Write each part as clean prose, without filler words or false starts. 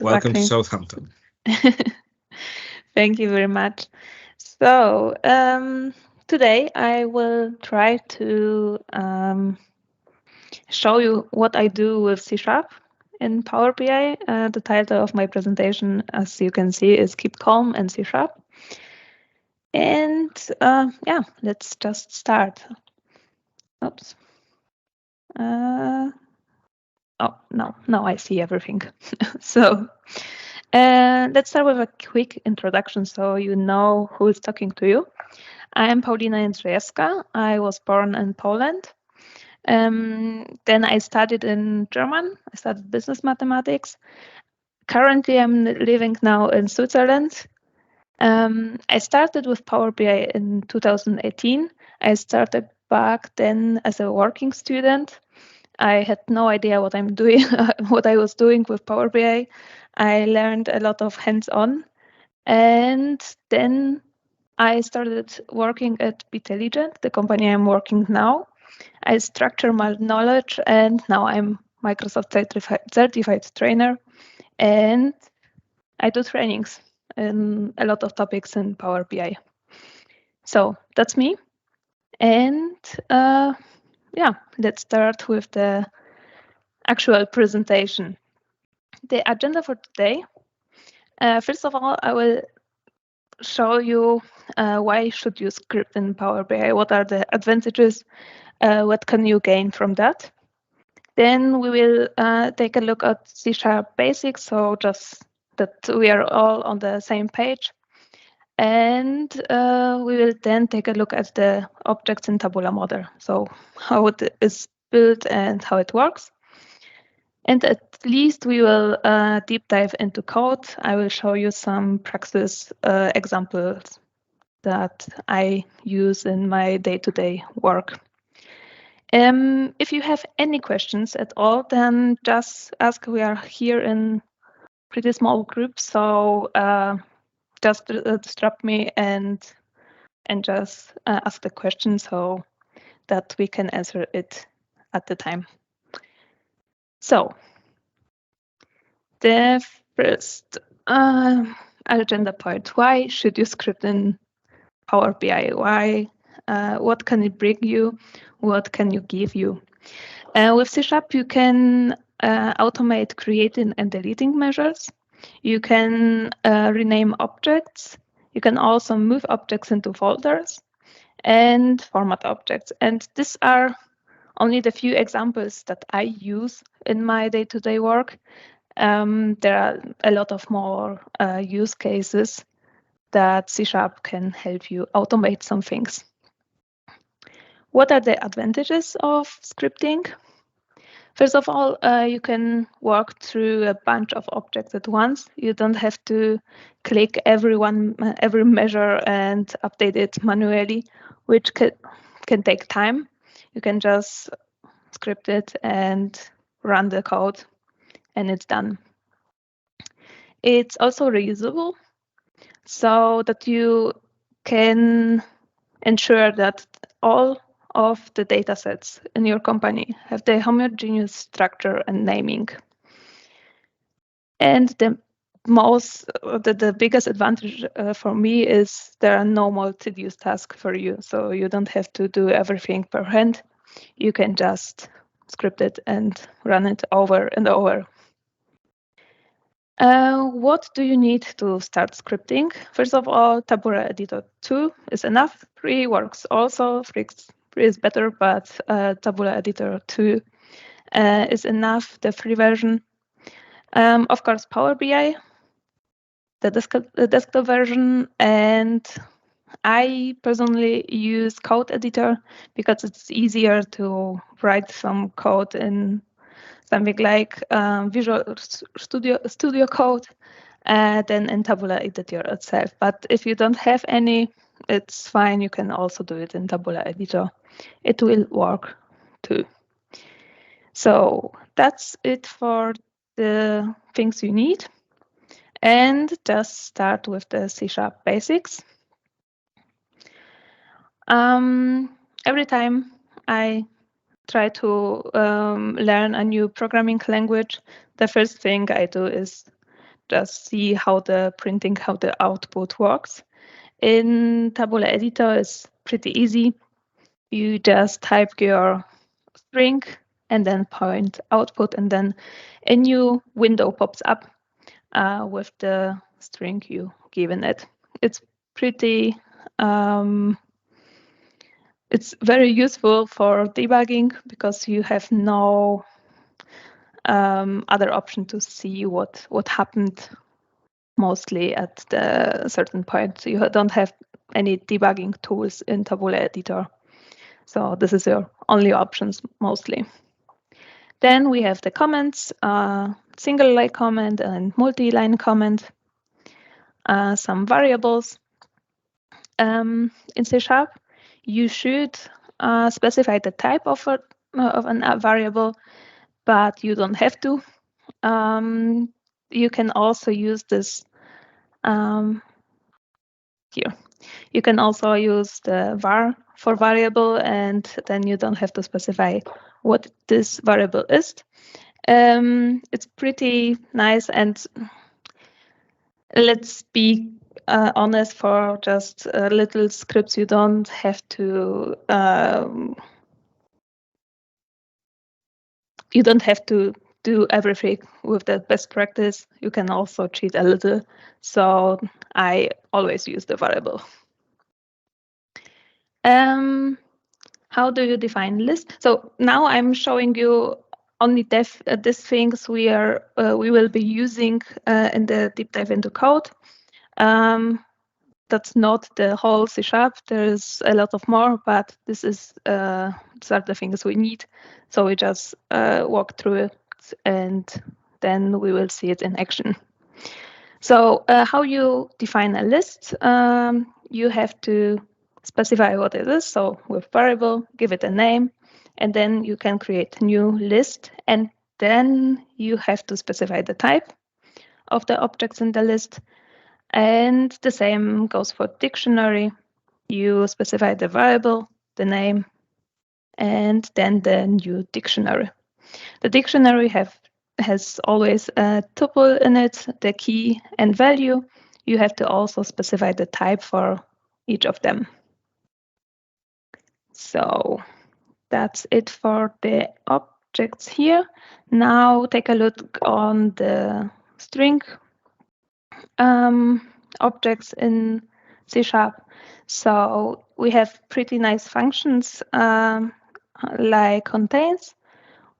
Welcome to Exactly. Southampton. Thank you very much. So, today I will try to show you what I do with C Sharp in Power BI. The title of my presentation, as you can see, is Keep Calm and C Sharp. And yeah, let's just start. Oops. Oh, no, now I see everything. So let's start with a quick introduction so you know who is talking to you. I am Paulina Jedrzejewska. I was born in Poland. Then I studied in German. I studied business mathematics. Currently, I'm living now in Switzerland. I started with Power BI in 2018. I started back then as a working student. I had no idea what I'm doing, what I was doing with Power BI. I learned a lot of hands-on, and then I started working at Bitelligent, the company I'm working now. I structure my knowledge, and now I'm Microsoft certified trainer, and I do trainings in a lot of topics in Power BI. So that's me, and yeah, let's start with the actual presentation. The agenda for today. First of all, I will show you why should you script in Power BI. What are the advantages? What can you gain from that? Then we will take a look at C# basics, so just that we are all on the same page. And we will then take a look at the objects in Tabular model, so how it is built and how it works. And at least we will deep dive into code. I will show you some practice examples that I use in my day-to-day work. If you have any questions at all, then just ask. We are here in pretty small groups, so just disrupt me and just ask the question so that we can answer it at the time. So the first agenda point: why should you script in Power BI? Why? What can it bring you? What can you give you? With C#, you can automate creating and deleting measures. You can rename objects. You can also move objects into folders and format objects. And these are only the few examples that I use in my day-to-day work. There are a lot of more use cases that C# can help you automate some things. What are the advantages of scripting? First of all, you can work through a bunch of objects at once. You don't have to click every measure and update it manually, which can take time. You can just script it and run the code, and it's done. It's also reusable, so that you can ensure that all of the data sets in your company have the homogeneous structure and naming. And the biggest advantage for me is there are no multi-use tasks for you, so you don't have to do everything per hand. You can just script it and run it over and over. What do you need to start scripting? First of all, Tabular Editor 2 is enough. 3 works also. 3 is better, but Tabular Editor 2 is enough, the free version. Of course, Power BI, the desktop version, and I personally use Code Editor because it's easier to write some code in something like Visual Studio Code than in Tabular Editor itself. But if you don't have any, it's fine. You can also do it in Tabular Editor. It will work too. So that's it for the things you need. And just start with the C# basics. Every time I try to learn a new programming language, the first thing I do is just see how the output works. In Tabular editor, it's pretty easy. You just type your string and then point output, and then a new window pops up with the string you given it. It's pretty, it's very useful for debugging because you have no other option to see what happened mostly at the certain point. So you don't have any debugging tools in Tabular editor. So this is your only options mostly. Then we have the comments, single line comment and multi-line comment, some variables. In C#, you should specify the type of a variable, but you don't have to. You can also use this here. You can also use the var for variable, and then you don't have to specify what this variable is. It's pretty nice, and let's be honest, for just little scripts, you don't have to do everything with the best practice. You can also cheat a little. So I always use the variable. How do you define list? So now I'm showing you only these things we will be using in the deep dive into code. That's not the whole C#. There's a lot of more, but this is these are the things we need. So we just walk through it, and then we will see it in action. So how you define a list? You have to specify what it is. So with variable, give it a name, and then you can create a new list, and then you have to specify the type of the objects in the list. And the same goes for dictionary. You specify the variable, the name, and then the new dictionary. The dictionary has always a tuple in it, the key and value. You have to also specify the type for each of them. So that's it for the objects here. Now take a look on the string objects in C#. So we have pretty nice functions like contains,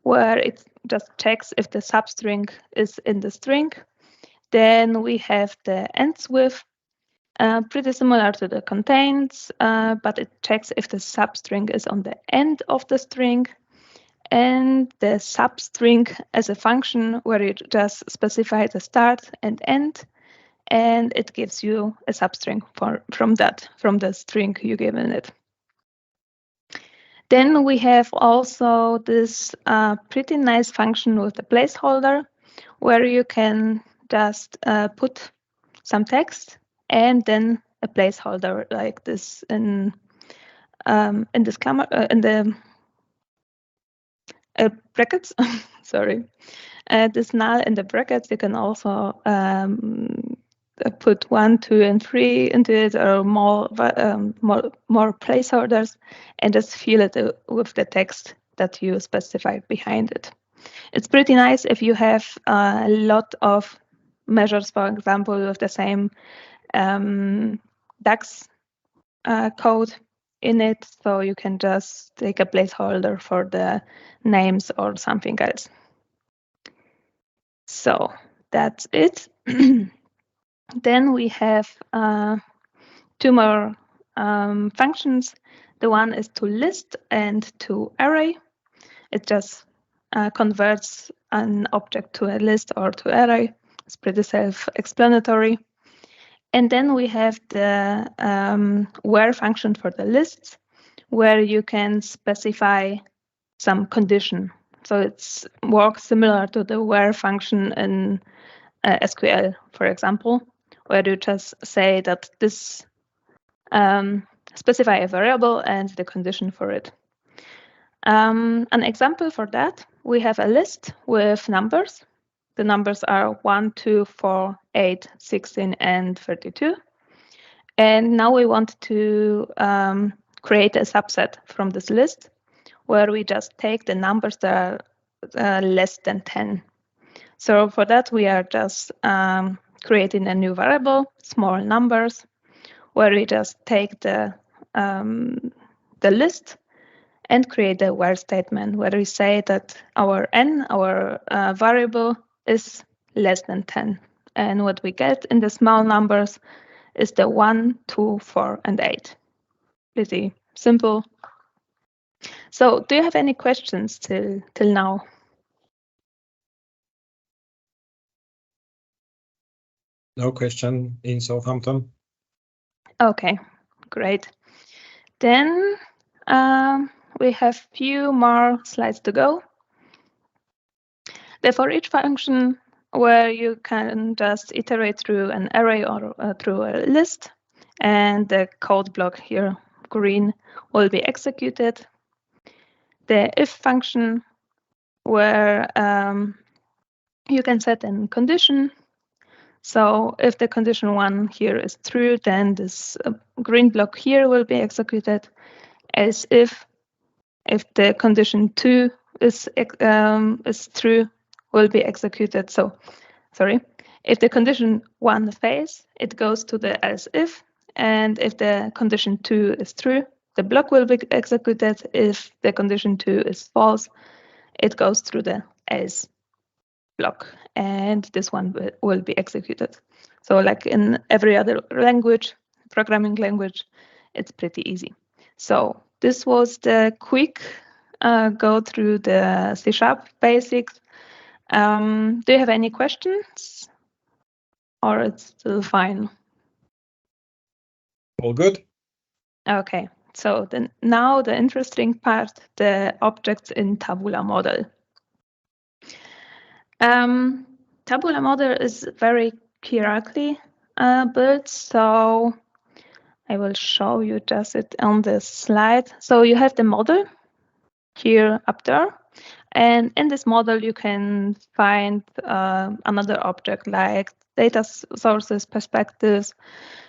where it just checks if the substring is in the string. Then we have the ends with, pretty similar to the contains, but it checks if the substring is on the end of the string. And the substring as a function where you just specify the start and end, and it gives you a substring from the string you given it. Then we have also this pretty nice function with the placeholder, where you can just put some text and then a placeholder like this in this in the brackets. Sorry, this null in the brackets. You can also put 1, 2, and 3 into it, or more placeholders, and just fill it with the text that you specified behind it. It's pretty nice if you have a lot of measures, for example, with the same DAX code in it, so you can just take a placeholder for the names or something else. So that's it. Then we have 2 more functions. The one is to list and to array. It just converts an object to a list or to array. It's pretty self-explanatory. And then we have the where function for the lists, where you can specify some condition. So it works similar to the where function in SQL, for example, where you just say that this specify a variable and the condition for it. An example for that, we have a list with numbers. The numbers are 1, 2, 4, 8, 16, and 32. And now we want to create a subset from this list where we just take the numbers that are less than 10. So for that, we are just creating a new variable, small numbers, where we just take the list and create a where statement where we say that our n, our variable, is less than 10. And what we get in the small numbers is the 1, 2, 4, and 8. Pretty simple. So do you have any questions till now? No question in Southampton. Okay, great. Then we have few more slides to go. The for each function where you can just iterate through an array or through a list, and the code block here, green, will be executed. The if function where you can set a condition. So if the condition 1 here is true, then this green block here will be executed, as if the condition 2 is true, will be executed. So, sorry, if the condition 1 fails, it goes to the else if, and if the condition 2 is true, the block will be executed. If the condition 2 is false, it goes through the else block, and this one will be executed. So like in every other language, programming language, it's pretty easy. So this was the quick go through the C# basics. Do you have any questions, or it's still fine? All good. Okay, so then now the interesting part, the objects in Tabular model. Tabular model is very hierarchically built, so I will show you just it on this slide. So you have the model here up there, and in this model you can find another object like data sources, perspectives,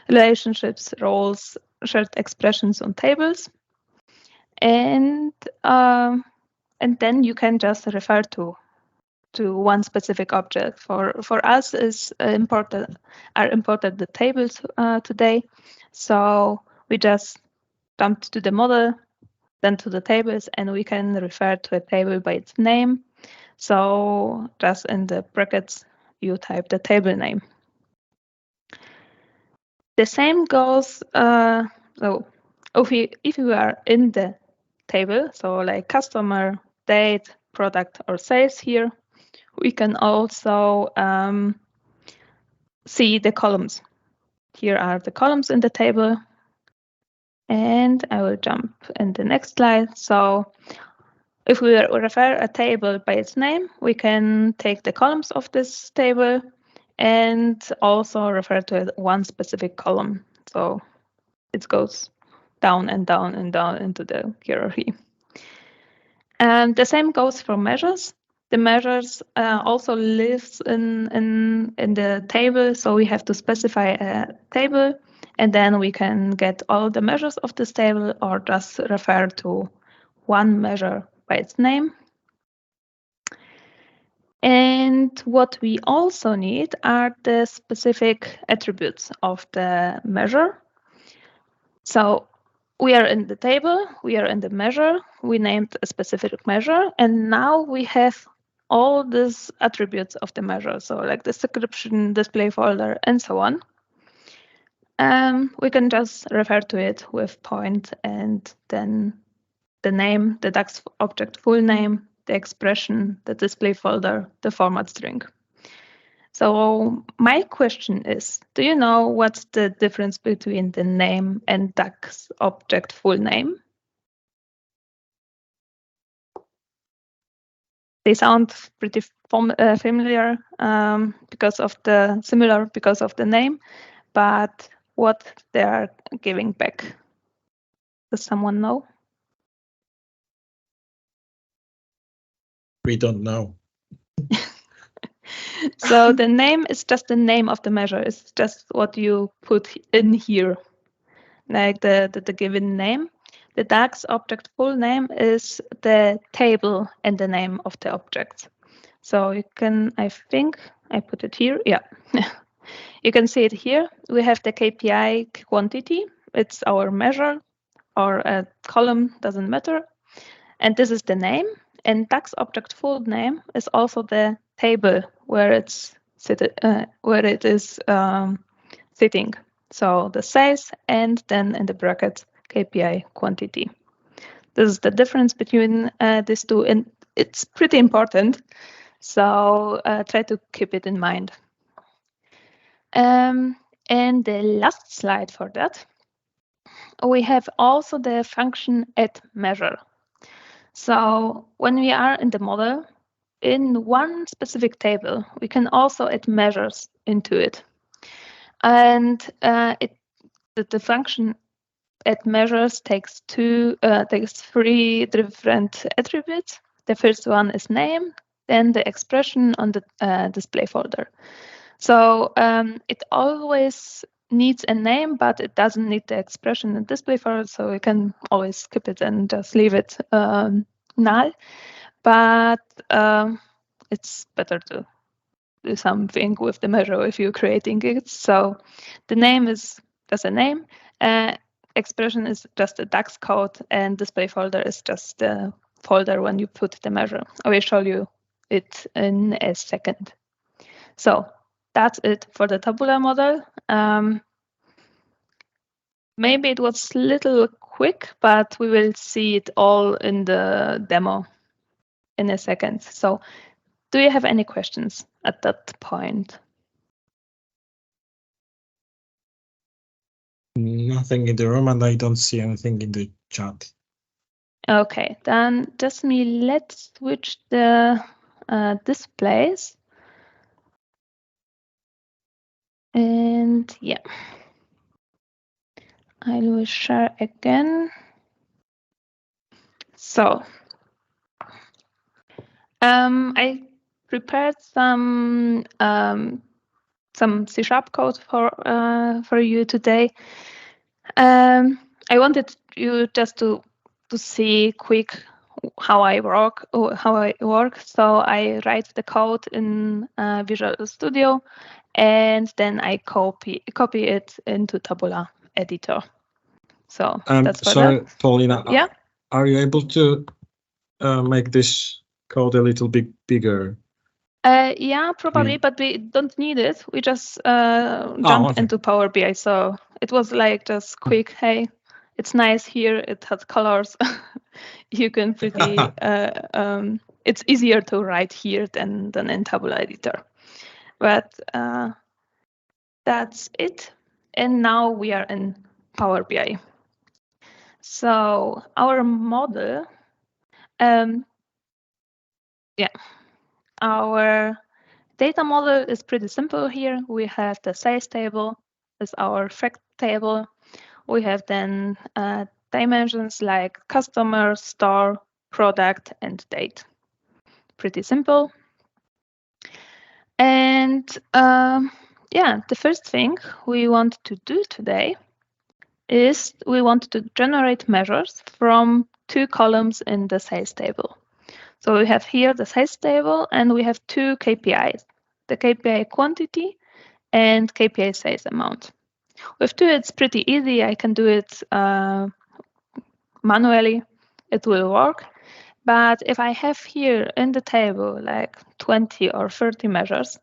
relationships, roles, shared expressions on tables, and then you can just refer to one specific object. For us is imported the tables today, so we just jumped to the model, then to the tables, and we can refer to a table by its name. So just in the brackets you type the table name. The same goes so if you are in the table, so like customer, date, product, or sales here, we can also see the columns. Here are the columns in the table. And I will jump in the next slide. So if we refer a table by its name, we can take the columns of this table and also refer to one specific column. So it goes down and down and down into the hierarchy. And the same goes for measures. The measures also lives in the table, so we have to specify a table, and then we can get all the measures of this table or just refer to one measure by its name. And what we also need are the specific attributes of the measure. So we are in the table, we are in the measure, we named a specific measure, and now we have all these attributes of the measure, so like the description, display folder, and so on. We can just refer to it with point and then the name, the DAX object full name, the expression, the display folder, the format string. So my question is, do you know what's the difference between the name and DAX object full name? They sound pretty familiar because of the name, but what they are giving back. Does someone know? We don't know. So the name is just the name of the measure. It's just what you put in here, like the given name. The DAX object full name is the table and the name of the object. So you can, I think I put it here. Yeah, you can see it here. We have the KPI quantity. It's our measure, or a column, doesn't matter. And this is the name. And DAX object full name is also the table where it's sitting. So the size and then in the brackets KPI quantity. This is the difference between these two, and it's pretty important. So try to keep it in mind. And the last slide for that, we have also the function add_measure. So when we are in the model, in one specific table, we can also add measures into it. And the function add_measures takes three different attributes. The first one is name, then the expression on the display folder. So it always needs a name, but it doesn't need the expression in display folder, so we can always skip it and just leave it null. But it's better to do something with the measure if you're creating it. So the name is just a name. Expression is just a DAX code, and display folder is just the folder when you put the measure. I will show you it in a second. So that's it for the tabular model. Maybe it was a little quick, but we will see it all in the demo in a second. So do you have any questions at that point? Nothing in the room, and I don't see anything in the chat. Okay, then let's switch the displays. And yeah, I will share again. So I prepared some C# code for you today. I wanted you just to see quick how I work. So I write the code in Visual Studio, and then I copy it into Tabular editor. So that's sorry, that. Paulina. Yeah. Are you able to make this code a little bit bigger? Yeah, probably, but we don't need it. We just jumped into Power BI, so it was like just quick. Hey, it's nice here. It has colors. You can pretty. It's easier to write here than in Tabular editor, but that's it. And now we are in Power BI. So our model, our data model is pretty simple here. We have the size table is our fact table. We have then dimensions like customer, store, product, and date. Pretty simple. And the first thing we want to do today is we want to generate measures from two columns in the size table. So we have here the size table, and we have two KPIs, the KPI quantity and KPI size amount. With two, it's pretty easy. I can do it manually. It will work. But if I have here in the table like 20 or 30 measures,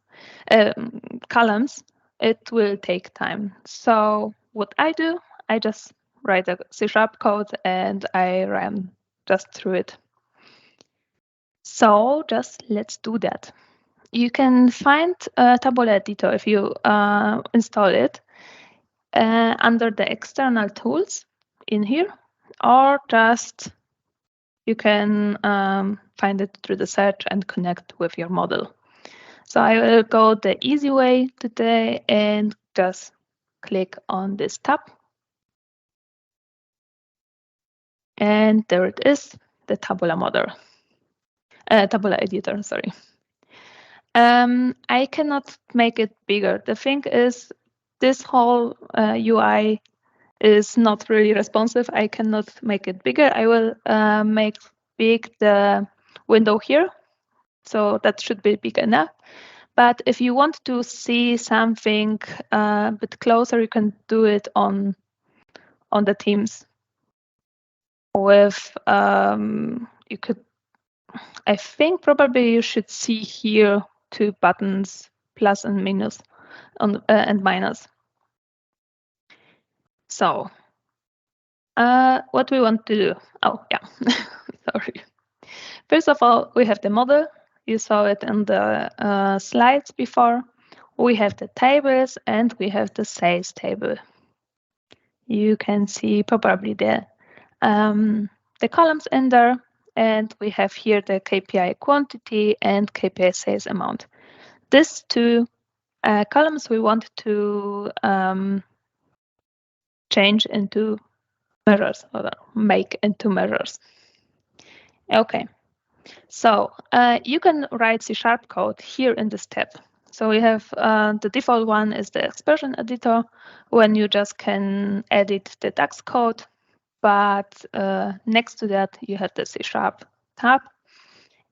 columns, it will take time. So what I do, I just write a C# code and I run just through it. So just let's do that. You can find Tabular Editor if you install it under the external tools in here, or just you can find it through the search and connect with your model. So I will go the easy way today and just click on this tab. And there it is, the Tabular model. Tabular Editor, sorry. I cannot make it bigger. The thing is, this whole UI is not really responsive. I cannot make it bigger. I will make big the window here. So that should be big enough. But if you want to see something a bit closer, you can do it on the Teams. With you could, I think probably you should see here 2 buttons, plus and minus, and minus. So what we want to do? Oh yeah, sorry. First of all, we have the model. You saw it in the slides before. We have the tables and we have the sales table. You can see probably the columns in there, and we have here the KPI quantity and KPI sales amount. These 2 columns we want to change into measures or make into measures. Okay, so you can write C# code here in this tab. So we have the default one is the expression editor, when you just can edit the DAX code. But next to that, you have the C# tab.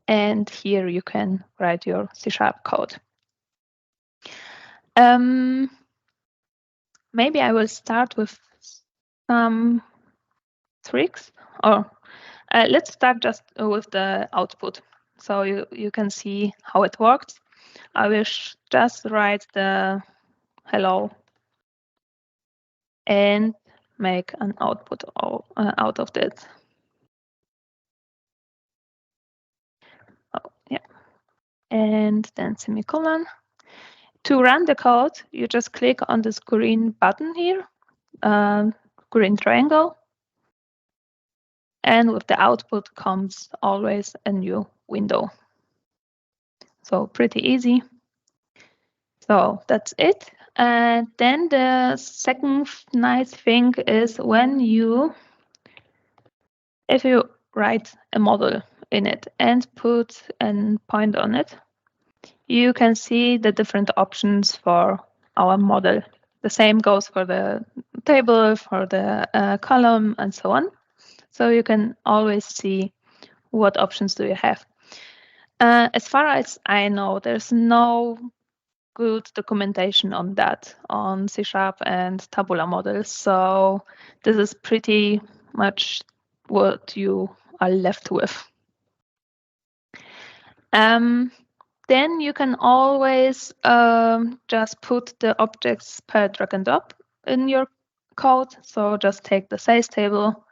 And here you can write your C# code. Maybe I will start with some tricks, or let's start just with the output. So you can see how it works. I will just write the hello and make an output out of that. Oh, yeah. And then semicolon. To run the code, you just click on this green button here, green triangle. And with the output comes always a new window. So pretty easy. So that's it. And then the second nice thing is if you write a model in it and put a point on it, you can see the different options for our model. The same goes for the table, for the column, and so on. So you can always see what options do you have. As far as I know, there's no good documentation on that on C# and Tabular models. So this is pretty much what you are left with. Then you can always just put the objects per drag and drop in your code. So just take the sales table,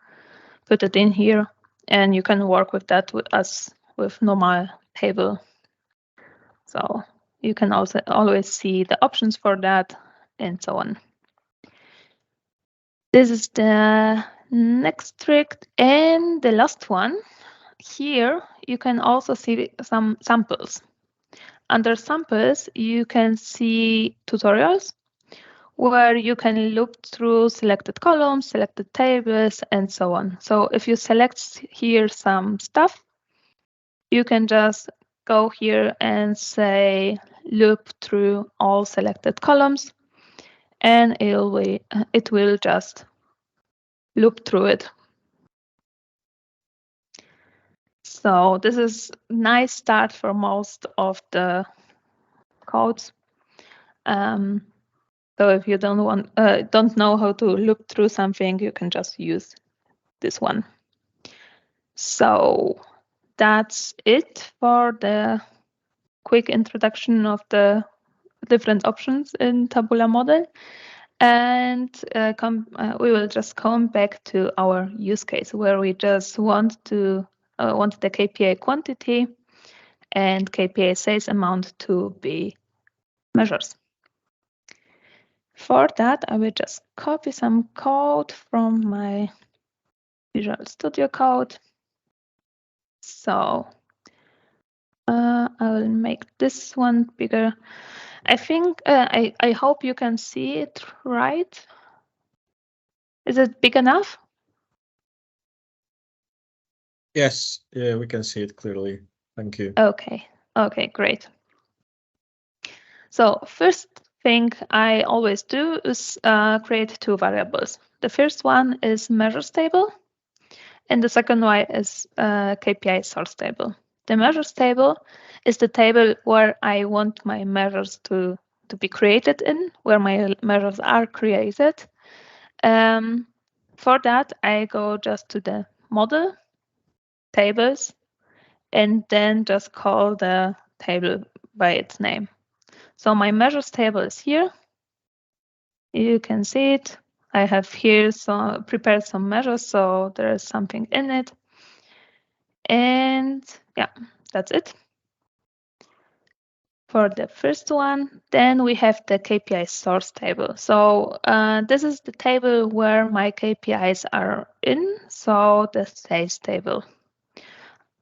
put it in here, and you can work with that as with normal table. So you can also always see the options for that and so on. This is the next trick. And the last one, here you can also see some samples. Under samples, you can see tutorials where you can look through selected columns, selected tables, and so on. So if you select here some stuff, you can just go here and say loop through all selected columns, and it will just loop through it. So this is a nice start for most of the codes. So if you don't know how to loop through something, you can just use this one. So that's it for the quick introduction of the different options in Tabular model. And we will just come back to our use case where we just want the KPI quantity and KPI sales amount to be measures. For that, I will just copy some code from my Visual Studio Code. So I will make this one bigger. I think I hope you can see it right. Is it big enough? Yes, yeah, we can see it clearly. Thank you. Okay, great. So first thing I always do is create two variables. The first one is measures table, and the second one is KPI source table. The measures table is the table where I want my measures to be created in, where my measures are created. For that, I go just to the model, tables, and then just call the table by its name. So my measures table is here. You can see it. I have here prepared some measures, so there is something in it. And yeah, that's it. For the first one, then we have the KPI source table. So this is the table where my KPIs are in, so the sales table.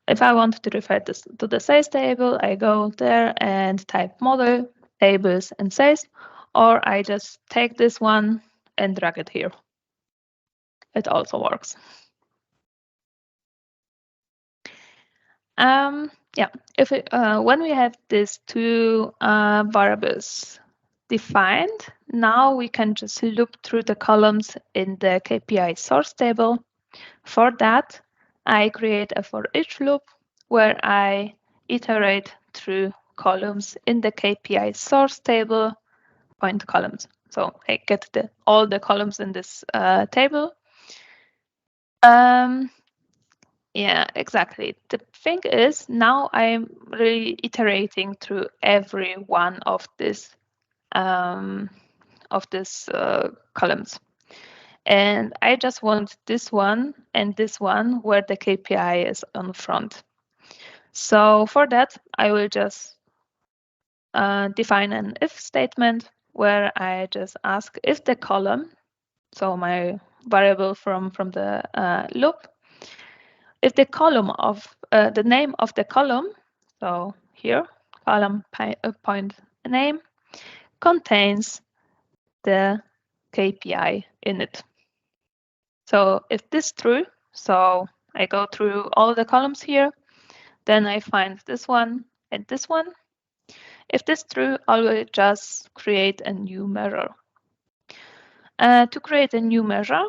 If I want to refer this to the sales table, I go there and type model, tables, and sales, or I just take this one and drag it here. It also works. Yeah, when we have these two variables defined, now we can just loop through the columns in the KPI source table. For that, I create a for each loop where I iterate through columns in the KPI source table point columns. So I get all the columns in this table. Yeah, exactly. The thing is, now I'm really iterating through every one of these columns. And I just want this one and this one where the KPI is on front. So for that, I will just define an if statement where I just ask if the column, so my variable from the loop, if the column of the name of the column, so here, column point name, contains the KPI in it. So if this is true, so I go through all the columns here, then I find this one and this one. If this is true, I will just create a new measure. To create a new measure,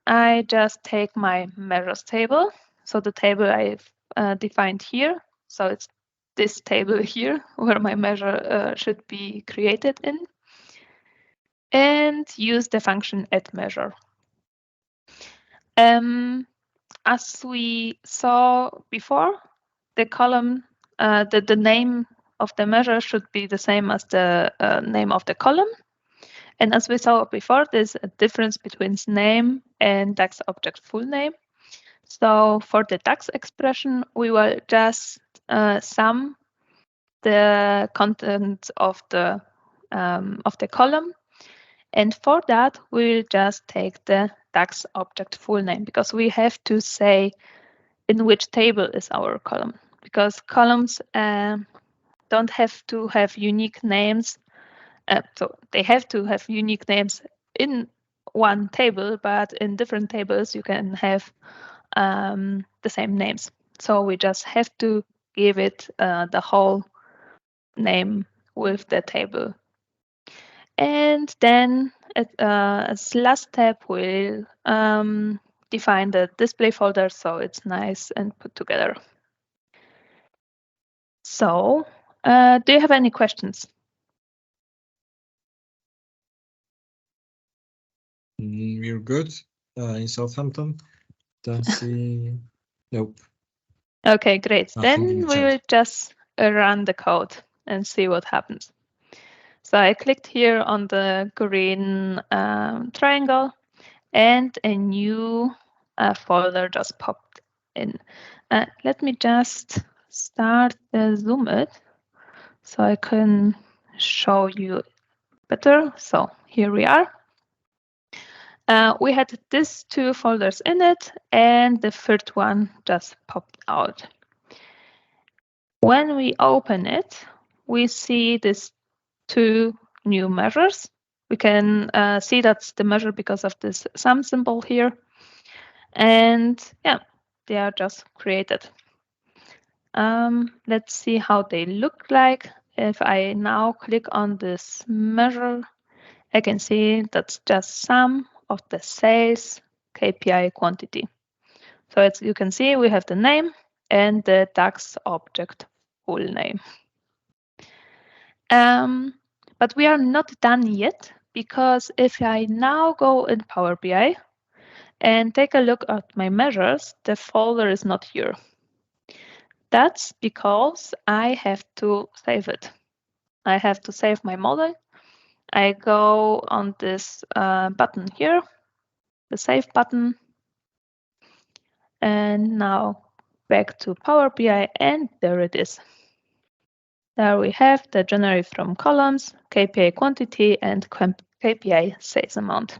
I just take my measures table, so the table I've defined here. So it's this table here where my measure should be created in, and use the function addMeasure. As we saw before, the column, the name of the measure should be the same as the name of the column. And as we saw before, there's a difference between name and DAX object full name. So for the DAX expression, we will just sum the content of the column. And for that, we'll just take the DAX object full name, because we have to say in which table is our column, because columns don't have to have unique names. So they have to have unique names in one table, but in different tables, you can have the same names. So we just have to give it the whole name with the table. And then as last step, we'll define the display folder so it's nice and put together. So do you have any questions? We're good in Southampton. Don't see. Nope. Okay, great. Nothing Then in we chat. will just run the code and see what happens. So I clicked here on the green triangle, and a new folder just popped in. Let me just start the zoom it so I can show you better. So here we are. We had these two folders in it, and the third one just popped out. When we open it, we see these two new measures. We can see that's the measure because of this sum symbol here. And yeah, they are just created. Let's see how they look like if I now click on this measure, I can see that's just sum of the sales KPI quantity. So as you can see, we have the name and the DAX object full name. But we are not done yet, because if I now go in Power BI and take a look at my measures, the folder is not here. That's because I have to save it. I have to save my model. I go on this button here, the Save button, and now back to Power BI, and there it is. There we have the generate from columns, KPI quantity, and KPI sales amount.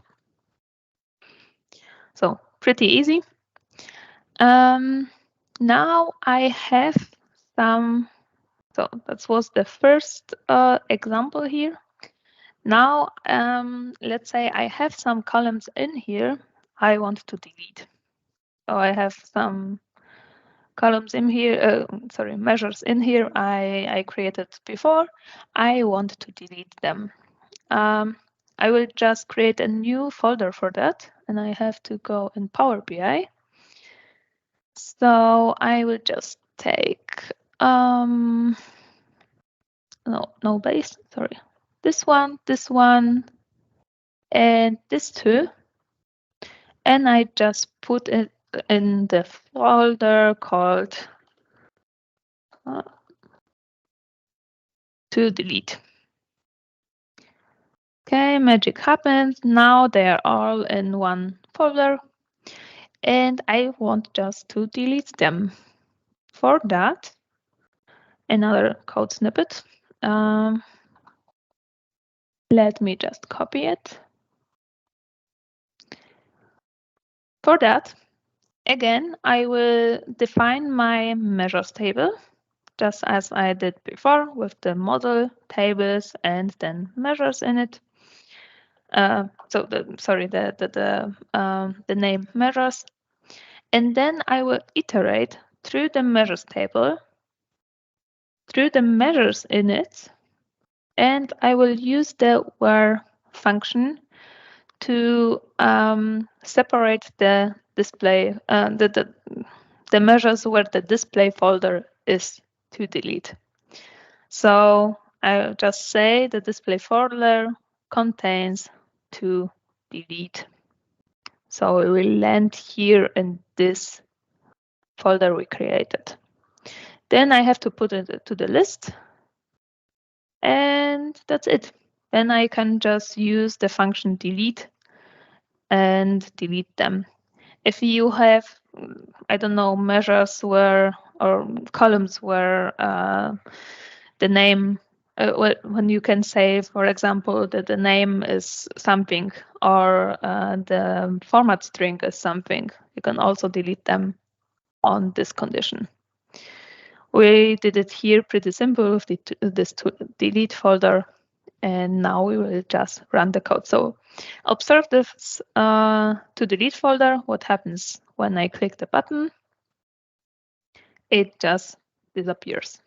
So pretty easy. Now I have some, so that was the first example here. Now, let's say I have some columns in here I want to delete. So I have some columns in here, measures in here I created before. I want to delete them. I will just create a new folder for that, and I have to go in Power BI. So I will just take, no base, sorry. This one, and this two. And I just put it in the folder called to delete. Okay, magic happens. Now they're all in one folder, and I want just to delete them. For that, another code snippet. Let me just copy it. For that, again, I will define my measures table, just as I did before with the model tables and then measures in it. The name measures, and then I will iterate through the measures table, through the measures in it, and I will use the where function to separate the display, the measures where the display folder is to delete. So I'll just say the display folder contains to delete. So it will land here in this folder we created. Then I have to put it to the list, and that's it. Then I can just use the function delete and delete them. If you have, I don't know, measures where or columns where the name, when you can say, for example, that the name is something or the format string is something, you can also delete them on this condition. We did it here pretty simple with this delete folder, and now we will just run the code. So observe this to delete folder. What happens when I click the button? It just disappears.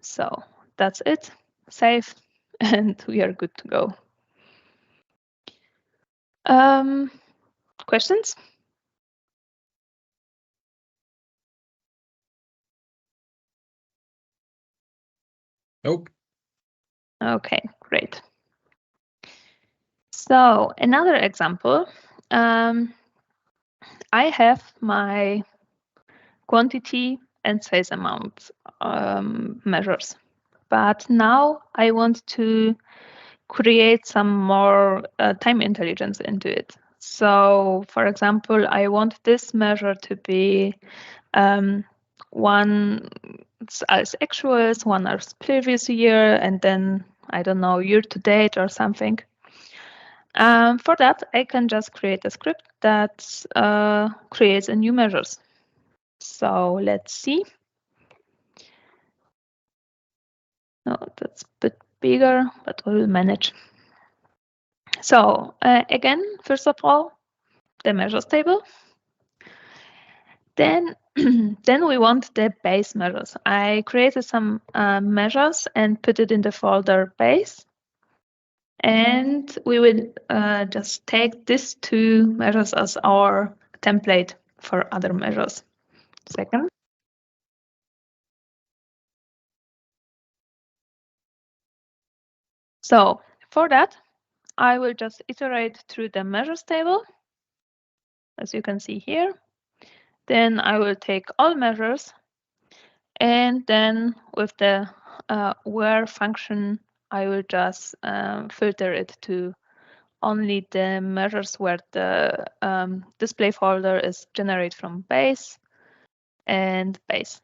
So that's it. Save, and we are good to go. Questions? Nope. Okay, great. So another example, I have my quantity and sales amount measures, but now I want to create some more time intelligence into it. So for example, I want this measure to be one as actuals, one as previous year, and then, I don't know, year to date or something. For that, I can just create a script that creates a new measures. So let's see. No, that's a bit bigger, but we will manage. So again, first of all, the measures table. Then, then we want the base measures. I created some measures and put it in the folder base. And we will just take these two measures as our template for other measures. Second. So for that, I will just iterate through the measures table, as you can see here. Then I will take all measures, and then with the where function, I will just filter it to only the measures where the display folder is generated from base and base.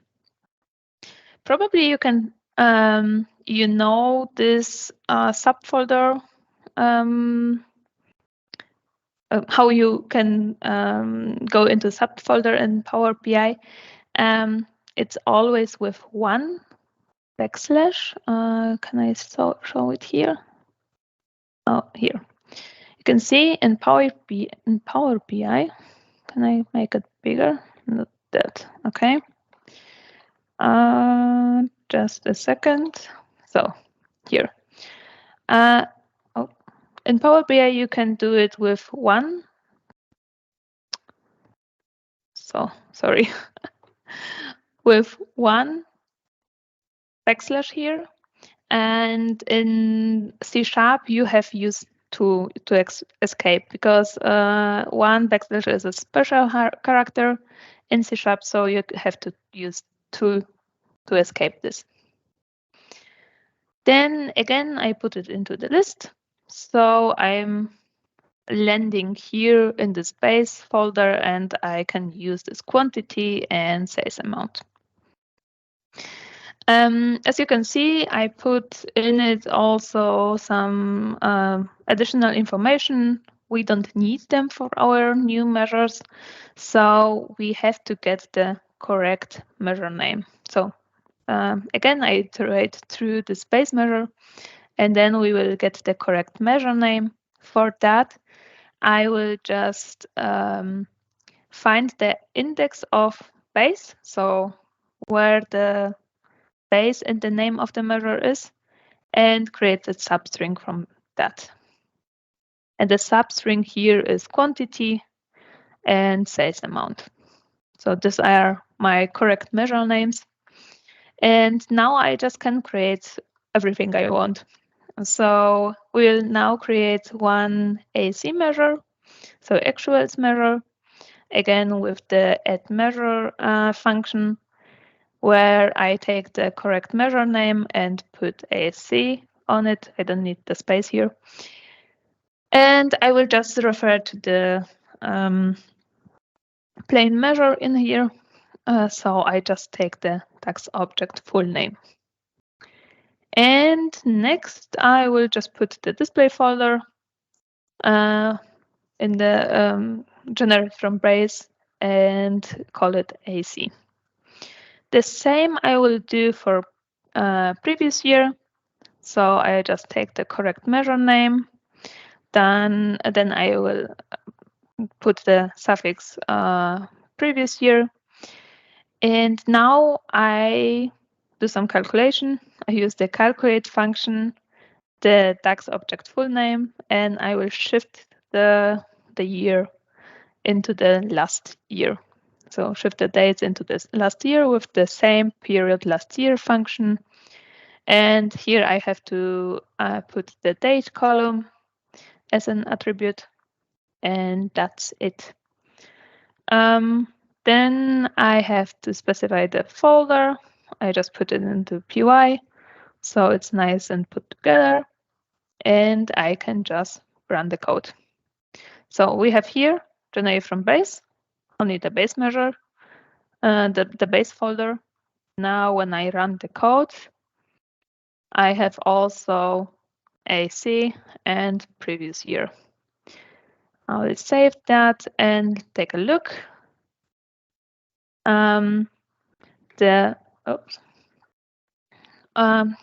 Probably you can, you know, this subfolder, how you can go into subfolder in Power BI. It's always with one backslash. Can I show it here? Oh, here. You can see in Power BI. Can I make it bigger? Not that. Okay. Just a second. So here. In Power BI, you can do it with one. So sorry. With one backslash here. And in C# you have used to escape, because one backslash is a special character in C#, so you have to use two to escape this. Then again, I put it into the list. So I'm landing here in the base folder, and I can use this quantity and size amount. As you can see, I put in it also some additional information. We don't need them for our new measures, so we have to get the correct measure name. So again, I iterate through the base measure, and then we will get the correct measure name. For that, I will just find the index of base, so where the base and the name of the measure is, and create a substring from that. And the substring here is quantity and size amount. So these are my correct measure names. And now I just can create everything I want. So we'll now create one AC measure, so actuals measure, again with the add measure function, where I take the correct measure name and put AC on it. I don't need the space here. And I will just refer to the plain measure in here. So I just take the tax object full name. And next, I will just put the display folder in the generate from base and call it AC. The same I will do for previous year. So I just take the correct measure name. Then I will put the suffix previous year. And now I do some calculation. I use the calculate function, the DAX object full name, and I will shift the year into the last year. So shift the dates into this last year with the same period last year function. And here I have to put the date column as an attribute, and that's it. Then I have to specify the folder. I just put it into PY, so it's nice and put together, and I can just run the code. So we have here generate from base, only the base measure, the base folder. Now when I run the code, I have also AC and previous year. I will save that and take a look.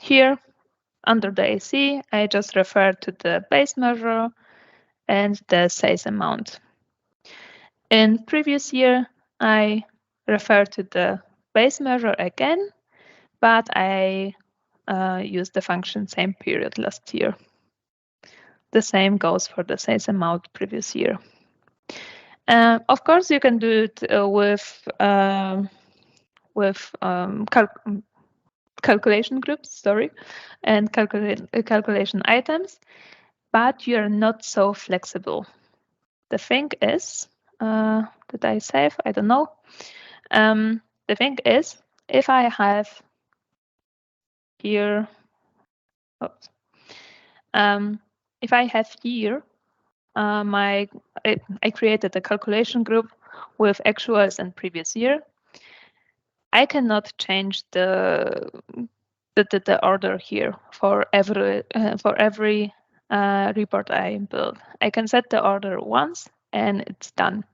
Here under the AC, I just refer to the base measure and the size amount. In previous year, I refer to the base measure again, but I use the function same period last year. The same goes for the sales amount previous year. Of course, you can do it with calculation groups, and calculation items, but you are not so flexible. The thing is, did I save? I don't know. The thing is, if I have here, if I have here I created a calculation group with actuals and previous year. I cannot change the order here for every report I build. I can set the order once and it's done.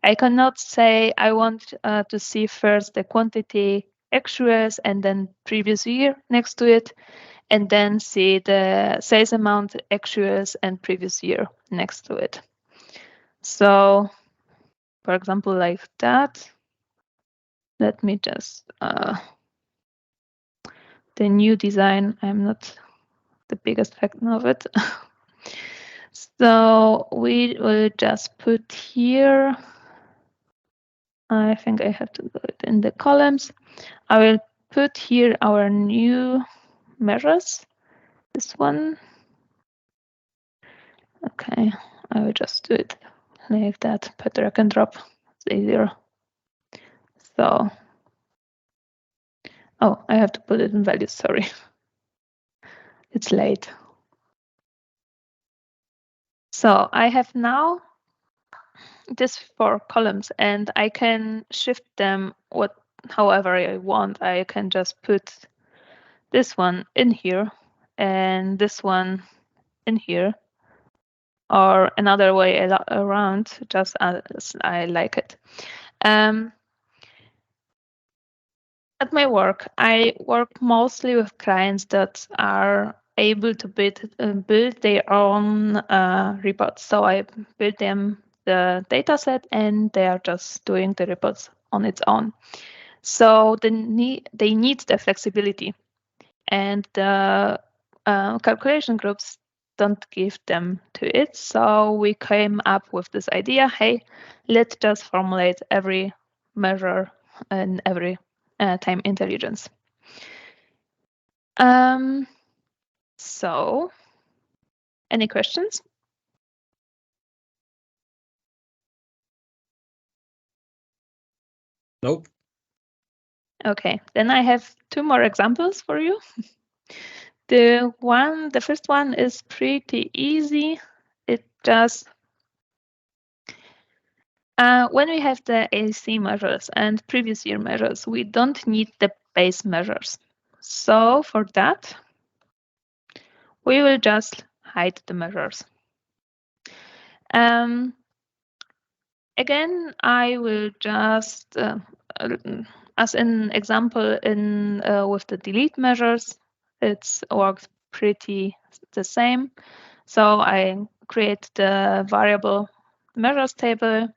I cannot say I want to see first the quantity actuals and then previous year next to it, and then see the sales amount actuals and previous year next to it. So, for example, like that. Let me just the new design. I'm not the biggest fan of it. So we will just put here. I think I have to do it in the columns. I will put here our new measures. This one. Okay, I will just do it like that. Put drag and drop. It's easier. So, oh, I have to put it in values. Sorry, it's late. So I have now this 4 columns, and I can shift them however I want. I can just put this one in here and this one in here, or another way around, just as I like it. At my work, I work mostly with clients that are able to build their own reports. So I build them the data set and they are just doing the reports on its own. So they need the flexibility, and the calculation groups don't give them to it. So we came up with this idea, hey, let's just formulate every measure and every time intelligence. So, any questions? Nope. Okay, then I have 2 more examples for you. The first one is pretty easy. It just when we have the AC measures and previous year measures, we don't need the base measures. So for that, we will just hide the measures. Again, I will just, as an example with the delete measures, it works pretty the same. So I create the variable measures table.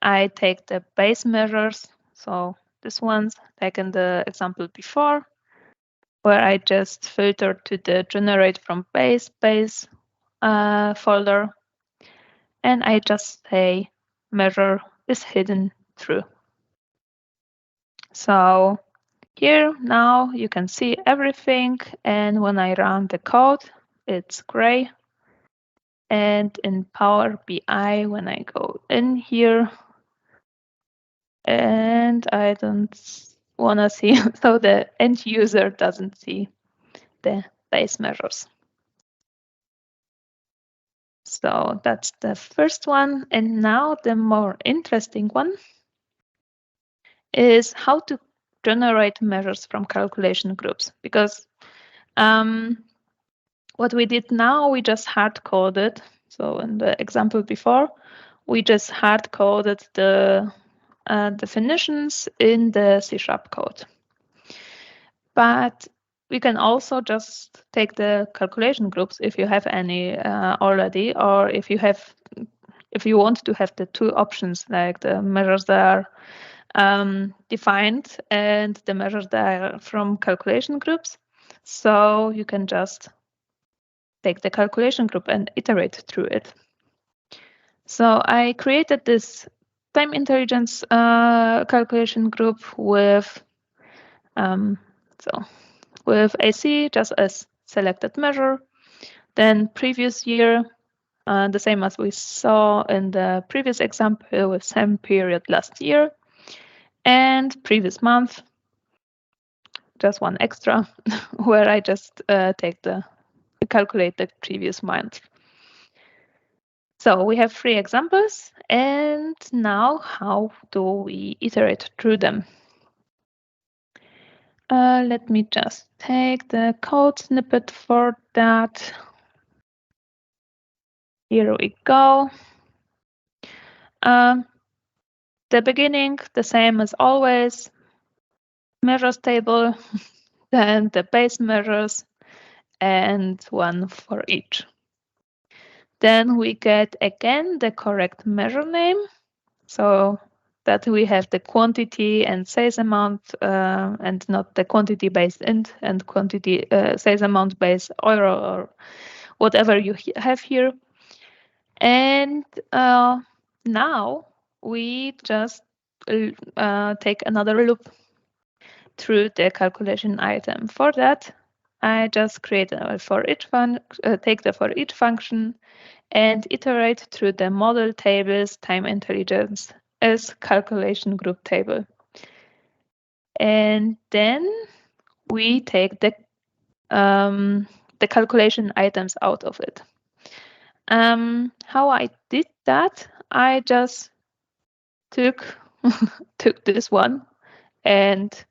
I take the base measures, so this one's like in the example before, where I just filter to the generate from base folder, and I just say measure is hidden true. So here now you can see everything, and when I run the code, it's gray. And in Power BI, when I go in here, and I don't want to see, so the end user doesn't see the base measures. So that's the first one. And now the more interesting one is how to generate measures from calculation groups. Because what we did now, we just hard-coded. So in the example before, we just hard-coded the definitions in the C# code. But we can also just take the calculation groups if you have any already, or if you want to have the 2 options, like the measures that defined, and the measures are from calculation groups. So you can just take the calculation group and iterate through it. So I created this time intelligence calculation group with with AC just as selected measure. Then previous year, the same as we saw in the previous example with same period last year, and previous month, just one extra, where I just calculate the previous month. So we have 3 examples, and now how do we iterate through them? Let me just take the code snippet for that. Here we go. The beginning, the same as always, measures table, then the base measures, and one for each. Then we get again the correct measure name, so that we have the quantity and sales amount, and not the quantity based int and quantity sales amount based euro or whatever you have here. And now we just take another loop through the calculation item. For that, I just create a for each take the for each function and iterate through the model tables time intelligence as calculation group table. And then we take the calculation items out of it. How I did that, I just took this one and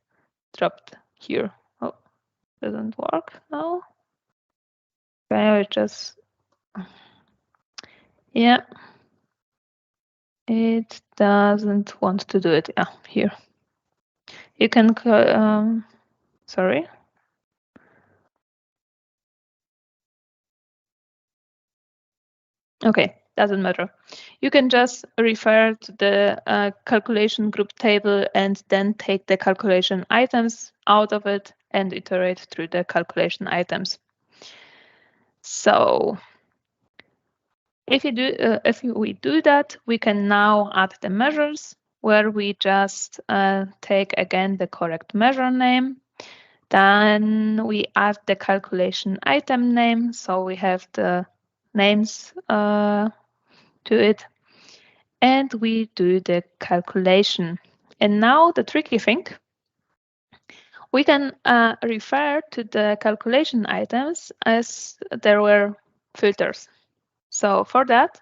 dropped here. Oh, doesn't work now. Okay, I just, yeah, it doesn't want to do it. Yeah, here. You can, sorry. Okay, doesn't matter. You can just refer to the calculation group table and then take the calculation items out of it and iterate through the calculation items. So if we do that, we can now add the measures where we just take again the correct measure name. Then we add the calculation item name, so we have the names to it, and we do the calculation. And now the tricky thing, we can refer to the calculation items as there were filters. So for that,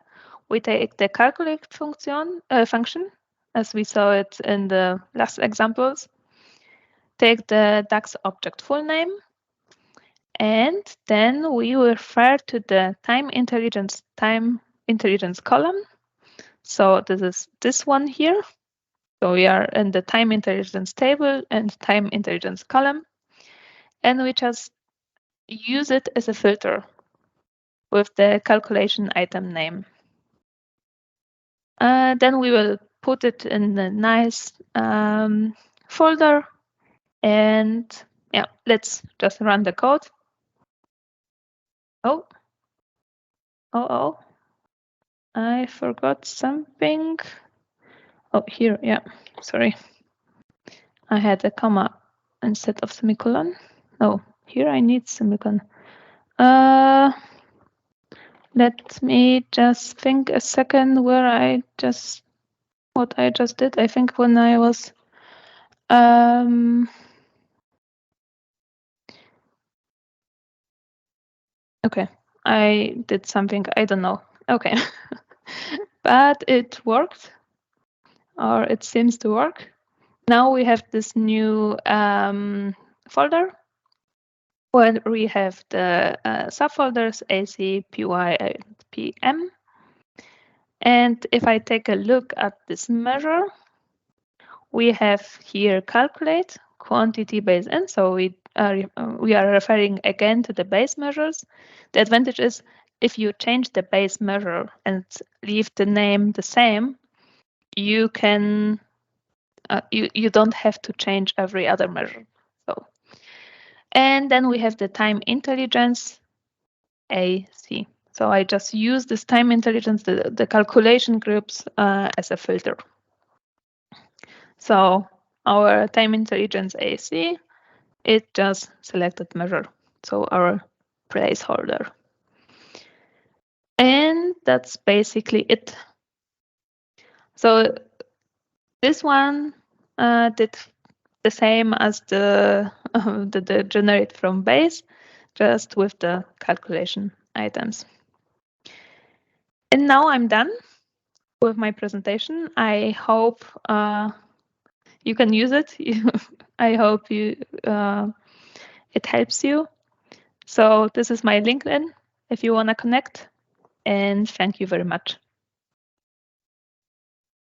we take the calculate function as we saw it in the last examples, take the DAX object full name, and then we refer to the time intelligence column. So this is this one here. So we are in the time intelligence table and time intelligence column, and we just use it as a filter with the calculation item name. Then we will put it in a nice folder, and yeah, let's just run the code. Oh, I forgot something. Oh, here, yeah, sorry. I had a comma instead of semicolon. Oh, here I need semicolon. Let me just think a second what I just did. I think when I was okay, I did something, I don't know. Okay. But it worked, or it seems to work. Now we have this new folder where we have the subfolders AC, PY, and PM. And if I take a look at this measure, we have here calculate quantity base n. So we are referring again to the base measures. The advantage is if you change the base measure and leave the name the same, you can you don't have to change every other measure. So, and then we have the time intelligence, AC. So I just use this time intelligence, the calculation groups as a filter. So our time intelligence AC, it just selected measure. So our placeholder. And that's basically it. So this one did the same as the generate from base, just with the calculation items. And now I'm done with my presentation. I hope you can use it. I hope it helps you. So this is my LinkedIn if you want to connect. And thank you very much.